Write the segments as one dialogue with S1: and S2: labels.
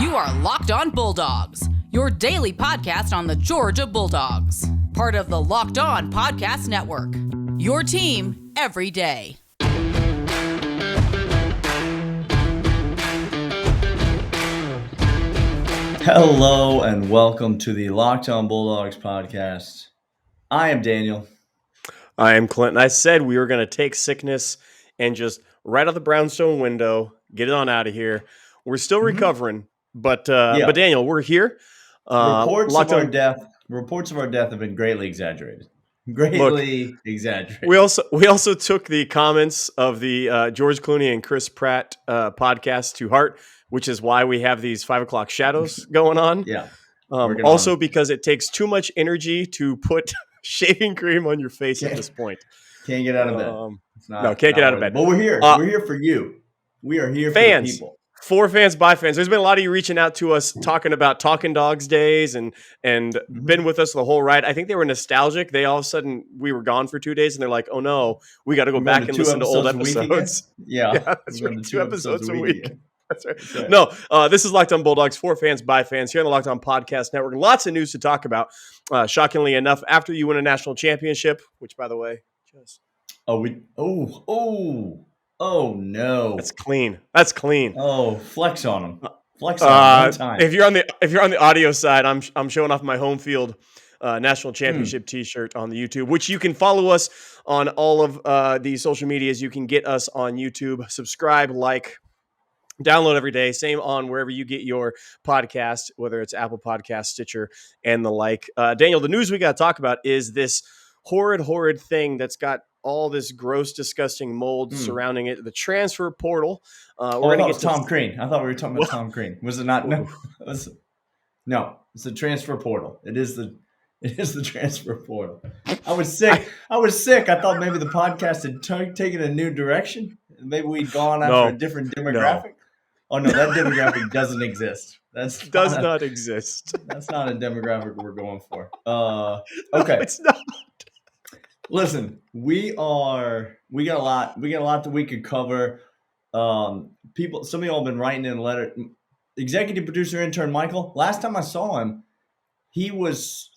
S1: You are Locked On Bulldogs, your daily podcast on the Georgia Bulldogs. Part of the Locked On Podcast Network. Your team every day.
S2: Hello and welcome to the Locked On Bulldogs podcast. I am Daniel.
S3: I am Clint. And I said we were going to take sickness and just right out the brownstone window, get it on out of here. We're still recovering, but Daniel, we're here.
S2: Reports of our death have been greatly exaggerated. Exaggerated.
S3: We also took the comments of the George Clooney and Chris Pratt podcast to heart, which is why we have these 5 o'clock shadows going on.
S2: Yeah.
S3: Also because it takes too much energy to put shaving cream on your face at this point.
S2: Can't get out of bed.
S3: Can't get out of bed.
S2: But we're here. We're here for you. We are here
S3: fans,
S2: for the people.
S3: For fans, by fans. There's been a lot of you reaching out to us talking about Talking Dogs days and been with us the whole ride. I think they were nostalgic. They all of a sudden, we were gone for 2 days and they're like, oh no, we got to go back and listen to old episodes.
S2: Yeah,
S3: that's right. 2 episodes a week. That's right. No, this is Locked On Bulldogs, for fans, by fans, here on the Locked On Podcast Network. Lots of news to talk about. Shockingly enough, after you win a national championship, which, by the way, just
S2: oh no,
S3: that's clean. That's clean.
S2: Oh, flex on them. Flex on them one time.
S3: If you're on the audio side, I'm showing off my home field national championship T-shirt on the YouTube, which you can follow us on all of the social medias. You can get us on YouTube. Subscribe, like. Download every day. Same on wherever you get your podcast, whether it's Apple Podcast, Stitcher, and the like. Daniel, the news we got to talk about is this horrid thing that's got all this gross, disgusting mold surrounding it. The transfer portal.
S2: We're going to get Tom Crean. I thought we were talking about Tom Crean. Was it not? No, it's the transfer portal. It is the transfer portal. I was sick. I thought maybe the podcast had taken a new direction. Maybe we'd gone after a different demographic. Oh no, that demographic doesn't exist. Does not exist. That's not a demographic we're going for. Okay,
S3: no, it's not.
S2: Listen, we got a lot that we could cover. Some of y'all have been writing in a letter. Executive producer intern Michael. Last time I saw him, he was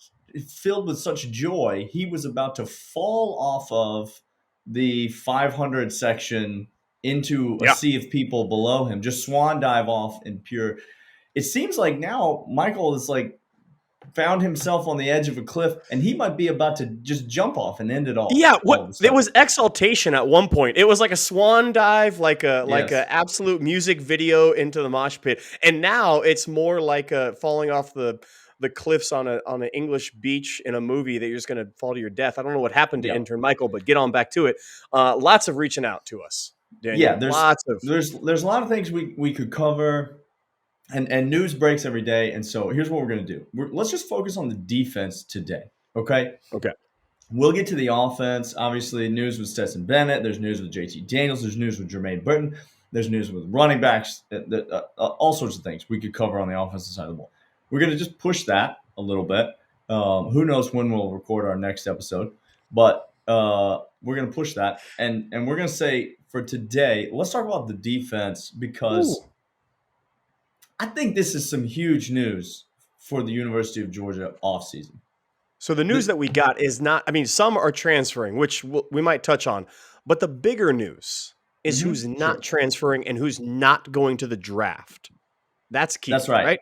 S2: filled with such joy. He was about to fall off of the 500 section into a sea of people below him, just swan dive off in pure. It seems like now Michael is like found himself on the edge of a cliff, and he might be about to just jump off and end it all.
S3: Yeah, there was exaltation at one point. It was like a swan dive, like a absolute music video into the mosh pit, and now it's more like a falling off the cliffs on an English beach in a movie that you're just going to fall to your death. I don't know what happened to intern Michael, but get on back to it. Lots of reaching out to us. Daniel.
S2: Yeah, there's a lot of things we could cover, and news breaks every day. And so here's what we're going to do. Let's just focus on the defense today, okay?
S3: Okay.
S2: We'll get to the offense. Obviously, news with Stetson Bennett. There's news with JT Daniels. There's news with Jermaine Burton. There's news with running backs. All sorts of things we could cover on the offensive side of the ball. We're going to just push that a little bit. Who knows when we'll record our next episode, but we're going to push that. And we're going to say for today, let's talk about the defense because I think this is some huge news for the University of Georgia offseason.
S3: So the news that we got is not, I mean, some are transferring, which we might touch on, but the bigger news is who's not transferring and who's not going to the draft. That's key.
S2: That's right.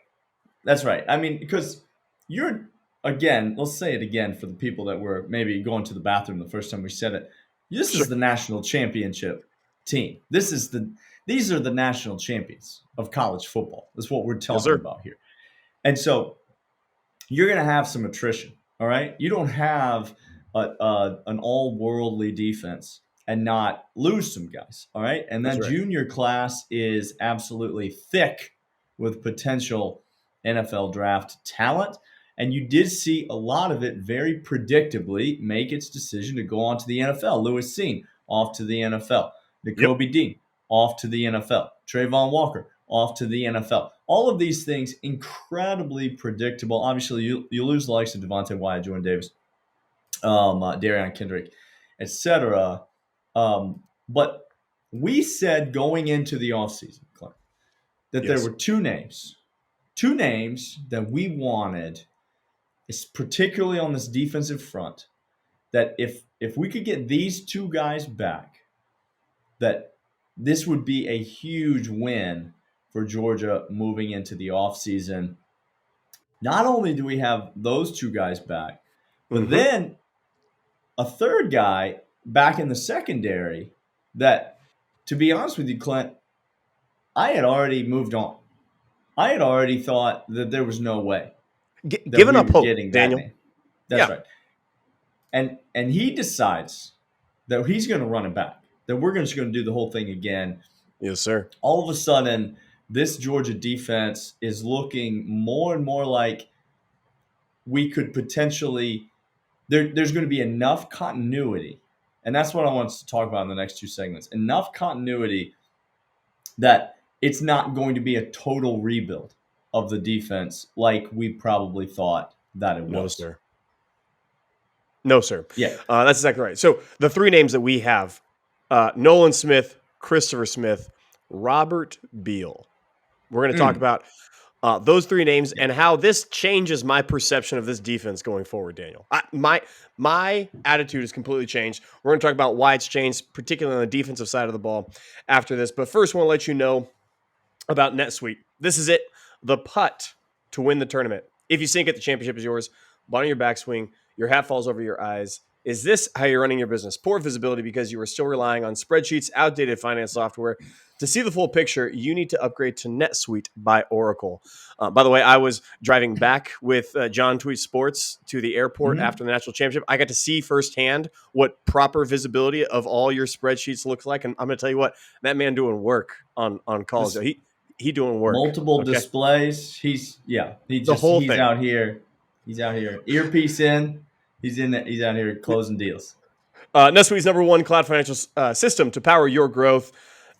S2: That's right. I mean, because let's say it again for the people that were maybe going to the bathroom the first time we said it. This is the national championship team. These are the national champions of college football. That's what we're talking about here. And so you're going to have some attrition, all right? You don't have an all-worldly defense and not lose some guys, all right? And that junior class is absolutely thick with potential NFL draft talent. And you did see a lot of it very predictably make its decision to go on to the NFL. Lewis Seen, off to the NFL. Nakobe Dean, off to the NFL. Trayvon Walker, off to the NFL. All of these things, incredibly predictable. Obviously, you lose the likes of Devonte Wyatt, Jordan Davis, Darian Kendrick, etc. But we said going into the offseason, Clint, that there were two names two names that we wanted, is particularly on this defensive front, that if we could get these two guys back, that this would be a huge win for Georgia moving into the offseason. Not only do we have those two guys back, but then a third guy back in the secondary that, to be honest with you, Clint, I had already moved on. I had already thought that there was no way that
S3: Giving
S2: we
S3: up
S2: were
S3: hope,
S2: getting that
S3: Daniel.
S2: name. That's right. And he decides that he's going to run it back, that we're just going to do the whole thing again.
S3: Yes, sir.
S2: All of a sudden, this Georgia defense is looking more and more like we could potentially there's going to be enough continuity, and that's what I want to talk about in the next two segments. Enough continuity that it's not going to be a total rebuild of the defense like we probably thought that it was.
S3: No, sir. No, sir.
S2: Yeah.
S3: That's exactly right. So the three names that we have, Nolan Smith, Christopher Smith, Robert Beal. We're going to talk about those three names and how this changes my perception of this defense going forward, Daniel. My attitude has completely changed. We're going to talk about why it's changed, particularly on the defensive side of the ball after this. But first, I want to let you know about NetSuite. This is it, the putt to win the tournament. If you sink it, the championship is yours. Ball on your backswing, your hat falls over your eyes. Is this how you're running your business? Poor visibility because you are still relying on spreadsheets, outdated finance software. To see the full picture, you need to upgrade to NetSuite by Oracle. By the way, I was driving back with John Tweet Sports to the airport after the national championship. I got to see firsthand what proper visibility of all your spreadsheets looks like. And I'm going to tell you what, that man doing work on calls. He doing work.
S2: Multiple displays. He's out here. He's out here. Earpiece in. He's out here closing deals.
S3: NetSuite's #1 cloud financial system to power your growth.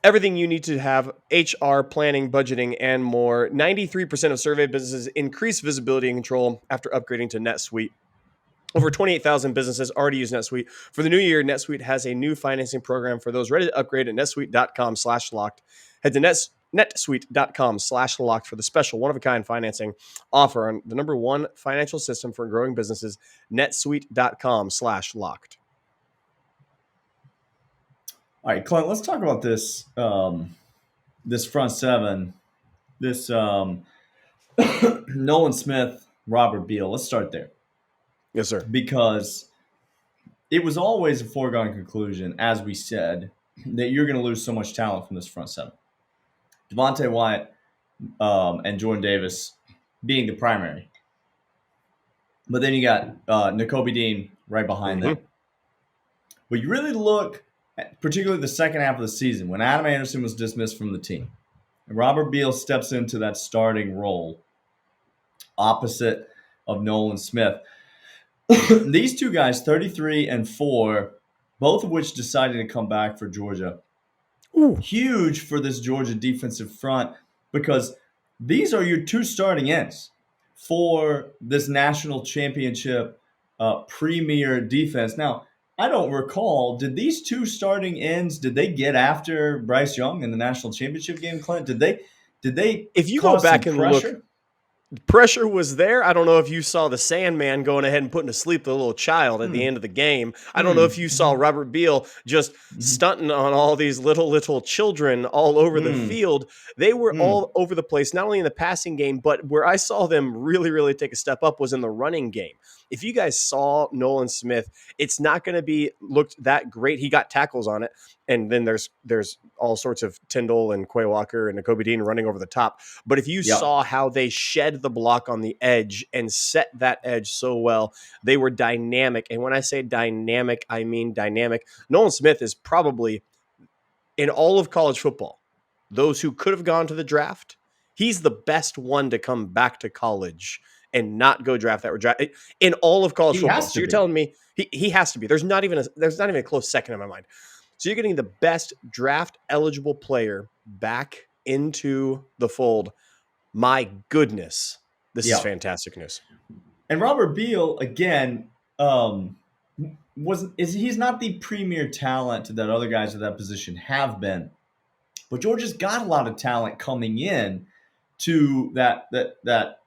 S3: Everything you need to have HR, planning, budgeting, and more. 93% of surveyed businesses increase visibility and control after upgrading to NetSuite. Over 28,000 businesses already use NetSuite. For the new year, NetSuite has a new financing program for those ready to upgrade at netsuite.com/locked. Head to netsuite.com/locked for the special one-of-a-kind financing offer on the #1 financial system for growing businesses, netsuite.com/locked.
S2: All right, Clint, let's talk about this this front seven, this Nolan Smith, Robert Beal. Let's start there.
S3: Yes, sir.
S2: Because it was always a foregone conclusion, as we said, that you're going to lose so much talent from this front seven. Devonte Wyatt and Jordan Davis being the primary. But then you got Nakobe Dean right behind them. But you really look, particularly the second half of the season, when Adam Anderson was dismissed from the team, and Robert Beal steps into that starting role opposite of Nolan Smith. These two guys, 33 and 4, both of which decided to come back for Georgia. Huge for this Georgia defensive front because these are your two starting ends for this national championship premier defense. Now, I don't recall, did these two starting ends, did they get after Bryce Young in the national championship game, Clint? Did they
S3: if you go back and
S2: pressure?
S3: Look, pressure was there. I don't know if you saw the Sandman going ahead and putting to sleep the little child at the end of the game. I don't know if you saw Robert Beal just stunting on all these little children all over the field. They were all over the place, not only in the passing game, but where I saw them really, really take a step up was in the running game. If you guys saw Nolan Smith, it's not going to be looked that great. He got tackles on it. And then there's all sorts of Tyndall and Quay Walker and Nakobe Dean running over the top. But if you saw how they shed the block on the edge and set that edge so well, they were dynamic. And when I say dynamic, I mean dynamic. Nolan Smith is probably, in all of college football, those who could have gone to the draft, he's the best one to come back to college and not go draft that were drafted in all of college football. So you're telling me he has to be. There's not even a close second in my mind. So you're getting the best draft eligible player back into the fold. My goodness, this is fantastic news.
S2: And Robert Beal, again, he's not the premier talent that other guys at that position have been. But Georgia's got a lot of talent coming in to that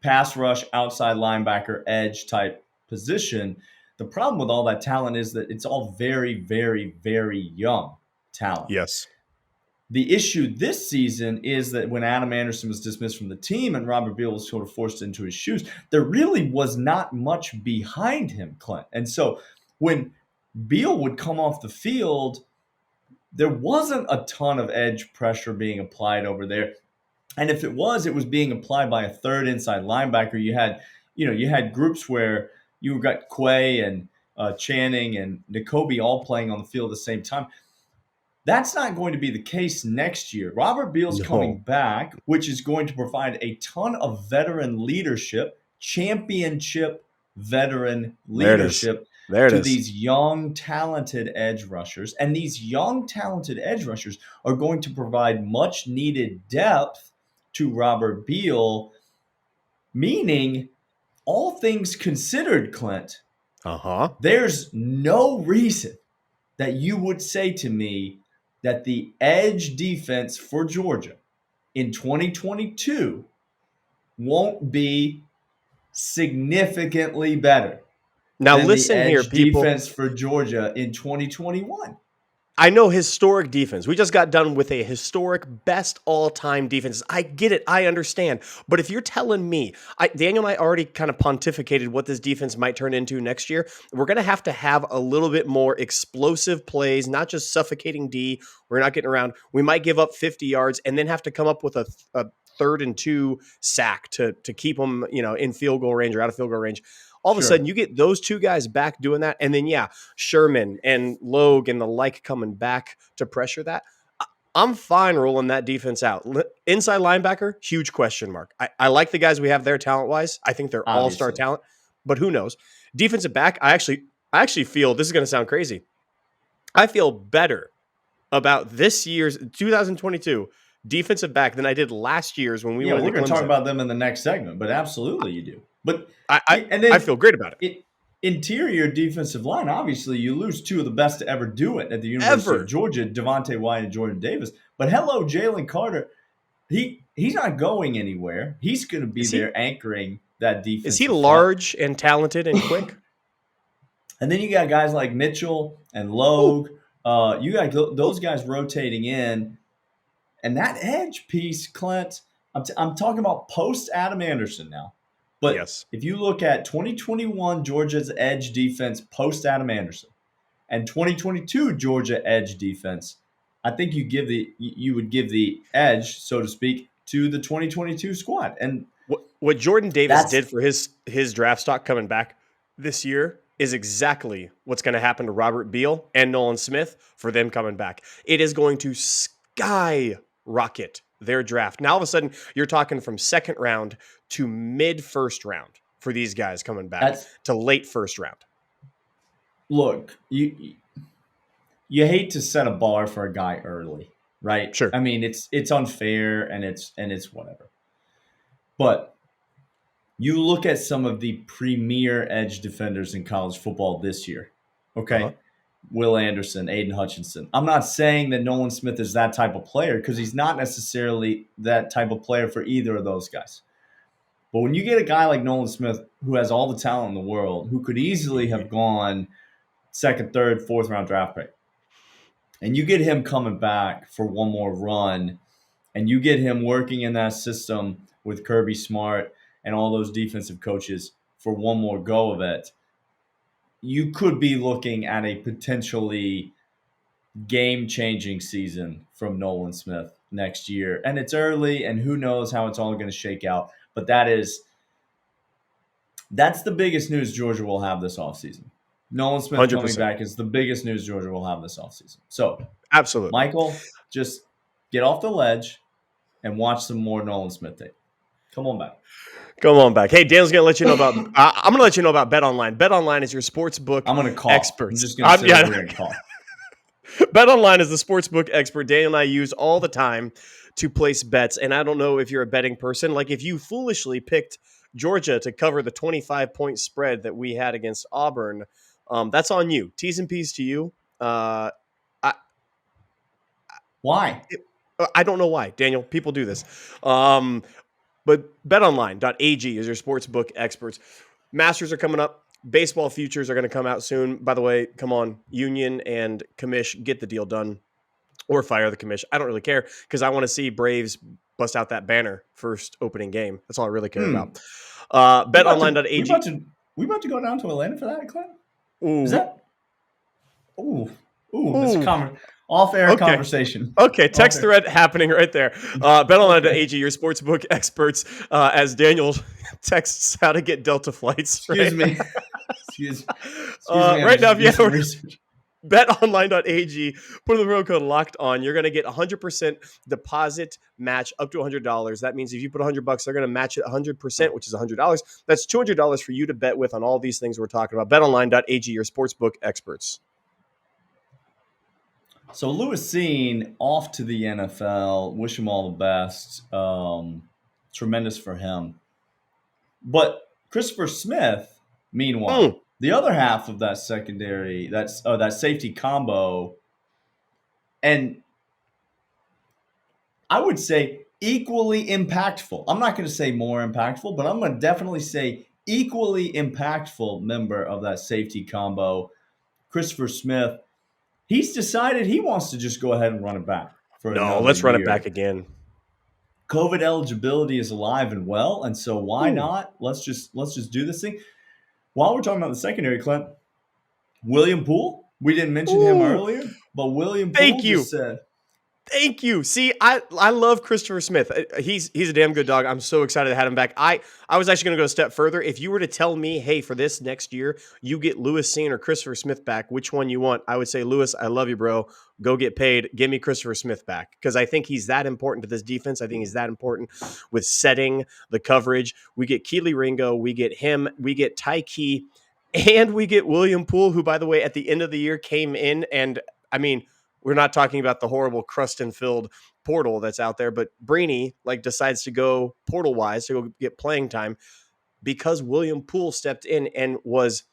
S2: pass rush, outside linebacker, edge type position. The problem with all that talent is that it's all very, very, very young talent.
S3: Yes.
S2: The issue this season is that when Adam Anderson was dismissed from the team and Robert Beal was sort of forced into his shoes, there really was not much behind him, Clint. And so when Beal would come off the field, there wasn't a ton of edge pressure being applied over there. And if it was being applied by a third inside linebacker. You had groups where you got Quay and Channing and Nakobe all playing on the field at the same time. That's not going to be the case next year. Robert Beal's coming back, which is going to provide a ton of veteran leadership, championship veteran leadership to these young, talented edge rushers. And these young, talented edge rushers are going to provide much needed depth to Robert Beal, meaning all things considered, Clint, there's no reason that you would say to me that the edge defense for Georgia in 2022 won't be significantly better than
S3: listen
S2: the edge
S3: here, people.
S2: defense for Georgia in 2021.
S3: I know historic defense. We just got done with a historic best all-time defense. I get it. I understand. But if you're telling me, Daniel and I already kind of pontificated what this defense might turn into next year. We're going to have a little bit more explosive plays, not just suffocating D. We're not getting around. We might give up 50 yards and then have to come up with a 3rd and 2 sack to keep them, in field goal range or out of field goal range. All of a sudden, you get those two guys back doing that. And then, Sherman and Logue and the like coming back to pressure that. I'm fine rolling that defense out. Inside linebacker, huge question mark. I like the guys we have there talent-wise. I think they're all-star talent, but who knows? Defensive back, I actually feel, this is going to sound crazy, I feel better about this year's 2022 defensive back than I did last year's when we went to Clemson.
S2: We're going to talk about them in the next segment, but absolutely you do. But
S3: I feel great about it.
S2: Interior defensive line, obviously, you lose two of the best to ever do it at the University of Georgia, Devonte Wyatt and Jordan Davis. But hello, Jalen Carter. He's not going anywhere. He's going to be there anchoring that defense.
S3: Is he large and talented and quick?
S2: And then you got guys like Mitchell and Logue. You got those guys rotating in. And that edge piece, Clint, I'm talking about post Adam Anderson now. But if you look at 2021 Georgia's edge defense post Adam Anderson and 2022 Georgia edge defense, I think you would give the edge, so to speak, to the 2022 squad. And
S3: what Jordan Davis did for his draft stock coming back this year is exactly what's going to happen to Robert Beal and Nolan Smith for them coming back. It is going to skyrocket their draft. Now, all of a sudden, you're talking from second round to mid first round for these guys coming back to late first round.
S2: Look, you hate to set a bar for a guy early, right?
S3: Sure.
S2: I mean, it's unfair and it's whatever. But you look at some of the premier edge defenders in college football this year. Okay. Will Anderson, Aiden Hutchinson. I'm not saying that Nolan Smith is that type of player because he's not necessarily that type of player for either of those guys. But when you get a guy like Nolan Smith who has all the talent in the world, who could easily have gone second, third, fourth round draft pick, and you get him coming back for one more run, and you get him working in that system with Kirby Smart and all those defensive coaches for one more go of it, you could be looking at a potentially game-changing season from Nolan Smith next year. And it's early, and who knows how it's all going to shake out. But that's the biggest news Georgia will have this offseason. Nolan Smith 100%. Coming back is the biggest news Georgia will have this offseason. So,
S3: absolutely,
S2: Michael, just get off the ledge and watch some more Nolan Smith tape. Come on back.
S3: Come on back. Hey, Dan's going to let you know about I'm going to let you know about BetOnline. BetOnline is your sportsbook
S2: I'm going to call.
S3: expert.
S2: I'm just going to sit here and call.
S3: BetOnline is the sportsbook expert Daniel and I use all the time to place bets. And I don't know if you're a betting person. Like if you foolishly picked Georgia to cover the 25-point spread that we had against Auburn, that's on you. T's and P's to you.
S2: Why?
S3: I don't know why, Daniel. People do this. But betonline.ag is your sportsbook experts. Masters are coming up. Baseball futures are going to come out soon. By the way, come on, Union and Commish, get the deal done or fire the Commish. I don't really care because I want to see Braves bust out that banner first opening game. That's all I really care about. Betonline.ag.
S2: We about to go down to Atlanta for that, Clint?
S3: Ooh.
S2: Is that? This is off-air conversation.
S3: Okay, text thread happening right there. BetOnline.ag, your sportsbook experts, as Daniel texts how to get Delta flights.
S2: Excuse me.
S3: Right now, if you have research. BetOnline.ag, put in the promo code Locked On. You're going to get 100% deposit match up to $100. That means if you put $100, they're going to match it 100%, which is $100. That's $200 for you to bet with on all these things we're talking about. BetOnline.ag, your sportsbook experts.
S2: So Lewis Cine off to the NFL. Wish him all the best. Tremendous for him. But Christopher Smith, meanwhile, the other half of that secondary, that safety combo, and I would say equally impactful. I'm not going to say more impactful, but I'm going to definitely say equally impactful member of that safety combo, Christopher Smith. He's decided he wants to just go ahead and run it back for another year.
S3: Let's run it back again.
S2: COVID eligibility is alive and well, and so why not? Let's just do this thing. While we're talking about the secondary, Clint, William Poole, we didn't mention him earlier, but William Poole just said.
S3: Thank you. See, I love Christopher Smith. He's a damn good dog. I'm so excited to have him back. I was actually going to go a step further. If you were to tell me, hey, for this next year, you get Lewis Cine or Christopher Smith back, which one you want? I would say, Lewis, I love you, bro. Go get paid. Give me Christopher Smith back because I think he's that important to this defense. I think he's that important with setting the coverage. We get Keely Ringo. We get him. We get Tyke. And we get William Poole, who, by the way, at the end of the year came in and, I mean, we're not talking about the horrible crust and filled portal that's out there, but Brainy decides to go portal wise to go get playing time because William Poole stepped in and was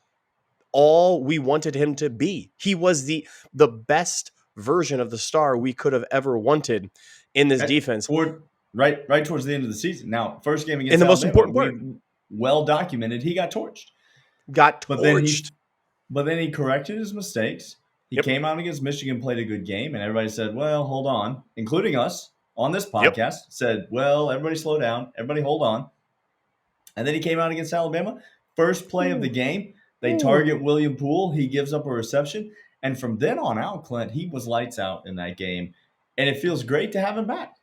S3: all we wanted him to be. He was the best version of the star we could have ever wanted in this defense.
S2: Right towards the end of the season. Now, first game against
S3: and the
S2: Alabama,
S3: most important part,
S2: well documented, he got torched. But then he corrected his mistakes. He came out against Michigan, played a good game, and everybody said, well, hold on, including us on this podcast, said, well, everybody slow down, everybody hold on. And then he came out against Alabama. First play of the game, they target William Poole. He gives up a reception. And from then on out, Clint, he was lights out in that game. And it feels great to have him back.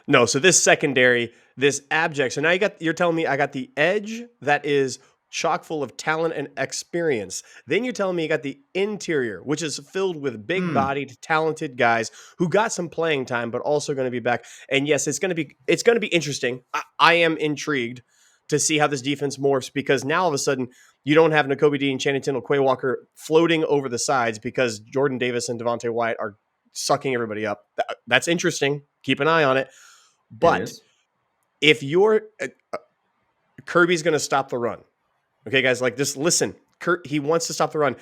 S3: No, so this secondary, this abject. So now you're telling me I got the edge that is chock full of talent and experience. Then you're telling me you got the interior, which is filled with big-bodied, talented guys who got some playing time, but also going to be back. And yes, it's going to be interesting. I am intrigued to see how this defense morphs because now all of a sudden you don't have Nakobe Dean, Channing Tindall, Quay Walker floating over the sides because Jordan Davis and Devonte Wyatt are sucking everybody up. That's interesting. Keep an eye on it. But if you're Kirby's going to stop the run. Okay, guys, just listen. He wants to stop the run.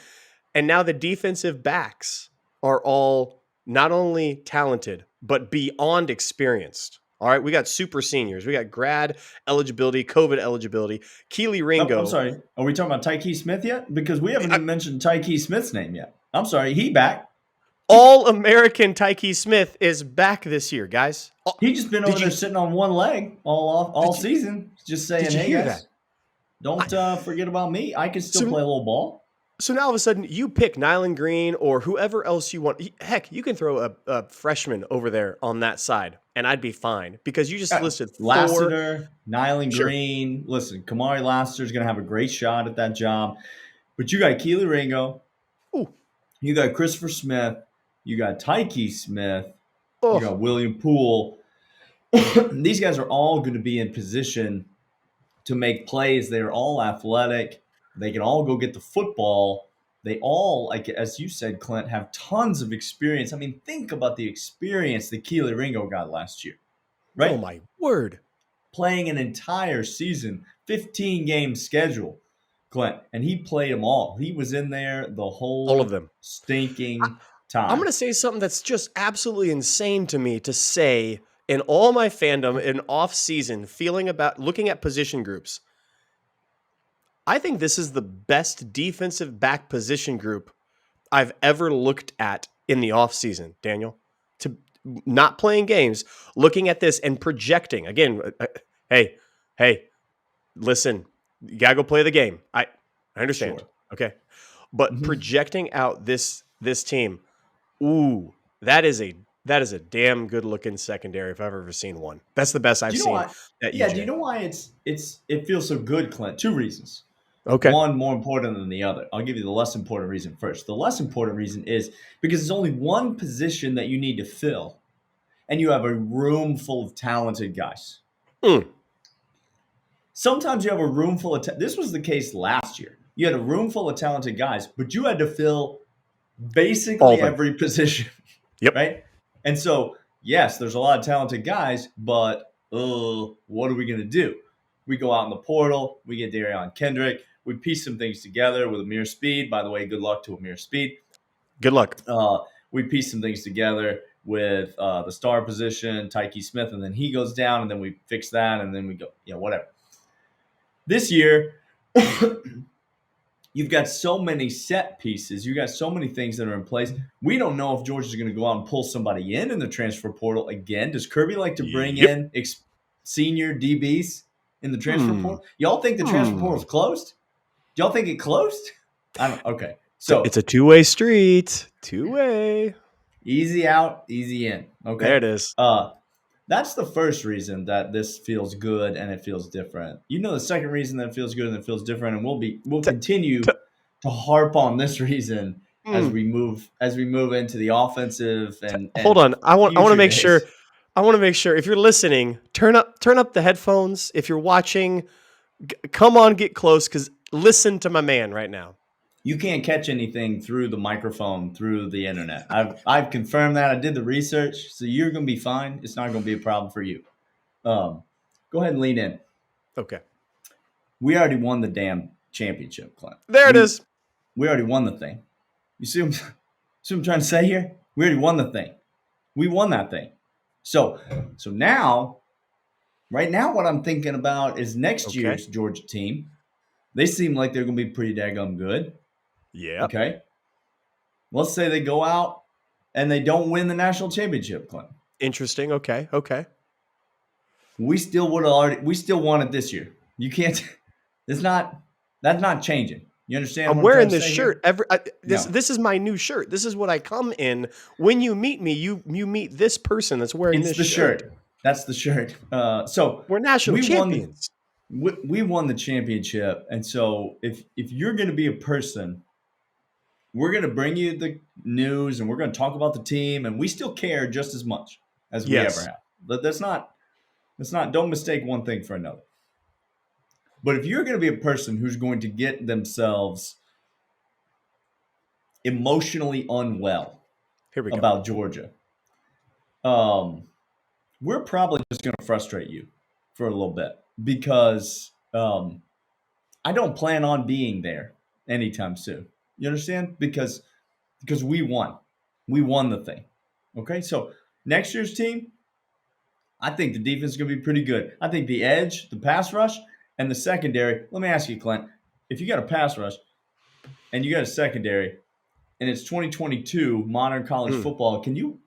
S3: And now the defensive backs are all not only talented, but beyond experienced. All right, we got super seniors. We got grad eligibility, COVID eligibility. Keely Ringo.
S2: I'm sorry. Are we talking about Tyke Smith yet? Because we haven't even mentioned Tyke Smith's name yet. I'm sorry. He back.
S3: All-American Tyke Smith is back this year, guys.
S2: He just been over there sitting on one leg all season, just saying, hey, guys. Don't forget about me. I can still play a little ball.
S3: So now all of a sudden you pick Nyland Green or whoever else you want. Heck, you can throw a freshman over there on that side, and I'd be fine because you just listed
S2: Lassiter, Nyland Green. Listen, Kamari Lassiter is going to have a great shot at that job. But you got Keely Ringo. You got Christopher Smith. You got Tyke Smith. You got William Poole. These guys are all going to be in position to make plays. They're all athletic. They can all go get the football. They all, as you said, Clint, have tons of experience. I mean, think about the experience that Keely Ringo got last year, right?
S3: Oh, my word.
S2: Playing an entire season, 15-game schedule, Clint, and he played them all. He was in there the whole
S3: all of them
S2: stinking time.
S3: I'm going to say something that's just absolutely insane to me to say in all my fandom in off season, looking at position groups. I think this is the best defensive back position group I've ever looked at in the off season, Daniel. To not playing games, looking at this and projecting again. Hey, listen, you gotta go play the game. I understand.
S2: Sure.
S3: Okay, but projecting out this team, ooh, that is a damn good looking secondary if I've ever seen one. That's the best I've seen at UGA.
S2: Do you know why it feels so good, Clint? Two reasons.
S3: Okay.
S2: One more important than the other. I'll give you the less important reason first. The less important reason is because there's only one position that you need to fill, and you have a room full of talented guys. Sometimes you have a room full of this was the case last year. You had a room full of talented guys, but you had to fill basically every position.
S3: Yep.
S2: Right? And so, yes, there's a lot of talented guys, but what are we going to do? We go out in the portal. We get Darion Kendrick. We piece some things together with Amir Speed. By the way, good luck to Amir Speed.
S3: Good luck.
S2: We piece some things together with the star position, Tyke Smith, and then he goes down, and then we fix that, and then we go, whatever. This year, you've got so many set pieces. You got so many things that are in place. We don't know if Georgia's going to go out and pull somebody in the transfer portal again. Does Kirby like to bring in senior DBs in the transfer portal? Y'all think the transfer portal is closed? Do y'all think it closed? Okay. So
S3: it's a two-way street. Two-way.
S2: Easy out, easy in. Okay.
S3: There it is.
S2: That's the first reason that this feels good and it feels different. The second reason that it feels good and it feels different, and we'll continue to harp on this reason as we move into the offensive and
S3: hold on. I want to make
S2: days.
S3: sure. I want to make sure if you're listening, turn up the headphones. If you're watching, come on, get close, because listen to my man right now.
S2: You can't catch anything through the microphone, through the internet. I've confirmed that. I did the research, so you're going to be fine. It's not going to be a problem for you. Go ahead and lean in.
S3: Okay.
S2: We already won the damn championship, Clint.
S3: There it is.
S2: We already won the thing. You see what I'm trying to say here? We already won the thing. We won that thing. So now, right now, what I'm thinking about is next year's Georgia team. They seem like they're going to be pretty daggum good.
S3: Yeah.
S2: Okay. Let's say they go out and they don't win the national championship, Clint.
S3: Interesting. Okay.
S2: We still won it this year. You can't. That's not changing. You understand?
S3: I'm wearing this shirt. This is my new shirt. This is what I come in. When you meet me, you meet this person that's wearing this shirt.
S2: It's the shirt. That's the shirt. So
S3: we're national champions.
S2: We won the championship, and so if you're going to be a person, we're going to bring you the news, and we're going to talk about the team, and we still care just as much as we ever have. But that's not. Don't mistake one thing for another. But if you're going to be a person who's going to get themselves emotionally unwell about Georgia, we're probably just going to frustrate you for a little bit because I don't plan on being there anytime soon. You understand? Because we won. We won the thing. Okay? So next year's team, I think the defense is going to be pretty good. I think the edge, the pass rush, and the secondary. Let me ask you, Clint, if you got a pass rush and you got a secondary and it's 2022 modern college football, can you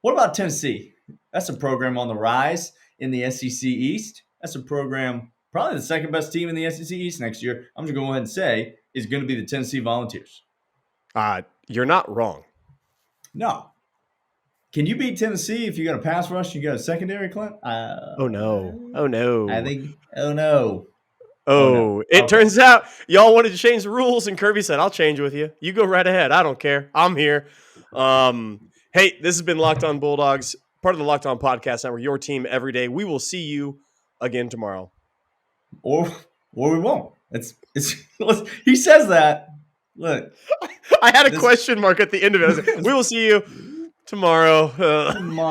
S2: what about Tennessee? That's a program on the rise in the SEC East. That's a program, probably the second best team in the SEC East next year. I'm just going to go ahead and say is going to be the Tennessee Volunteers.
S3: You're not wrong.
S2: No. Can you beat Tennessee if you got a pass rush and you got a secondary, Clint?
S3: Oh, no.
S2: I think, no.
S3: It turns out y'all wanted to change the rules, and Kirby said, I'll change with you. You go right ahead. I don't care. I'm here. Hey, this has been Locked On Bulldogs, part of the Locked On Podcast Network, your team every day. We will see you again tomorrow.
S2: Or we won't. It's he says that. Look.
S3: I had a question mark at the end of it. I was like, we will see you tomorrow.